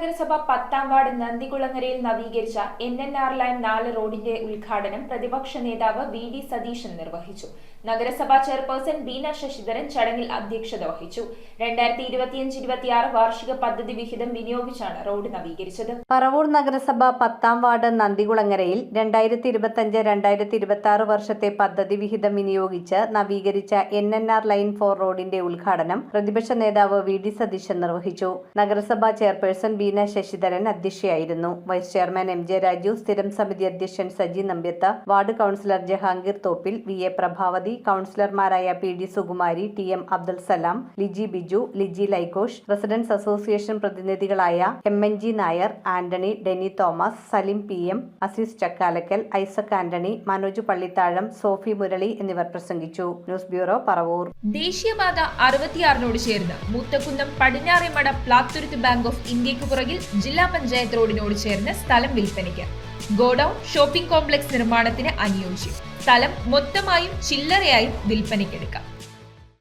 നഗരസഭ 10-ാം വാർഡ് നന്ദികുളങ്ങരയിൽ നവീകരിച്ച NNR line 4 റോഡിന്റെ ഉദ്ഘാടനം പ്രതിപക്ഷ നേതാവ് VD സതീശൻ നിർവഹിച്ചു. നഗരസഭാ ചെയർപേഴ്സൺ ബീന ശശിധരൻ ചടങ്ങിൽ അധ്യക്ഷത വഹിച്ചു. 2025-26 വാർഷിക പദ്ധതി വിഹിതം വിനിയോഗിച്ചാണ് റോഡ് നവീകരിച്ചത്. പറവൂർ നഗരസഭ 10-ാം വാർഡ് നന്ദികുളങ്ങരയിൽ 2025-2026 വർഷത്തെ പദ്ധതി വിഹിതം വിനിയോഗിച്ച് നവീകരിച്ച NNR ലൈൻ 4 റോഡിന്റെ ഉദ്ഘാടനം പ്രതിപക്ഷ നേതാവ് VD സതീശൻ നിർവഹിച്ചു. നഗരസഭാ ചെയർപേഴ്സൺ ബീന ശശിധരൻ അധ്യക്ഷയായിരുന്നു. വൈസ് ചെയർമാൻ MJ രാജു, സ്ഥിരം സമിതി അധ്യക്ഷൻ Saji Nambiath, ward councillor Jahangir Thoppil, VA Prabhavathi, കൌൺസിലർമാരായ PD Sukumari, TM Abdul Salam, Liji Biju, Liji Laikosh, residence association പ്രതിനിധികളായ MNG നായർ, ആന്റണി, ഡെനി തോമസ്, സലിം PM, അസീസ് ചക്കാലക്കൽ, ഐസക് ആന്റണി, മനോജ് പള്ളിത്താഴം, സോഫി മുരളി എന്നിവർ പ്രസംഗിച്ചു. News bureau, Paravur. ദേശീയപാത 66 ചേർന്ന് മൂത്തക്കുന്നം പടിഞ്ഞാറേമട പ്ലാത്തുരുത്ത് ബാങ്ക് ഓഫ് ഇന്ത്യക്ക് പുറകിൽ ജില്ലാ പഞ്ചായത്ത് റോഡിനോട് ചേർന്ന് സ്ഥലം വിൽപ്പനയ്ക്ക്. ഗോഡൌൺ, ഷോപ്പിംഗ് കോംപ്ലക്സ് നിർമ്മാണത്തിന് അനുയോജ്യം. സ്ഥലം മൊത്തമായും ചില്ലറയായും വിൽപ്പനയ്ക്കെടുക്കാം.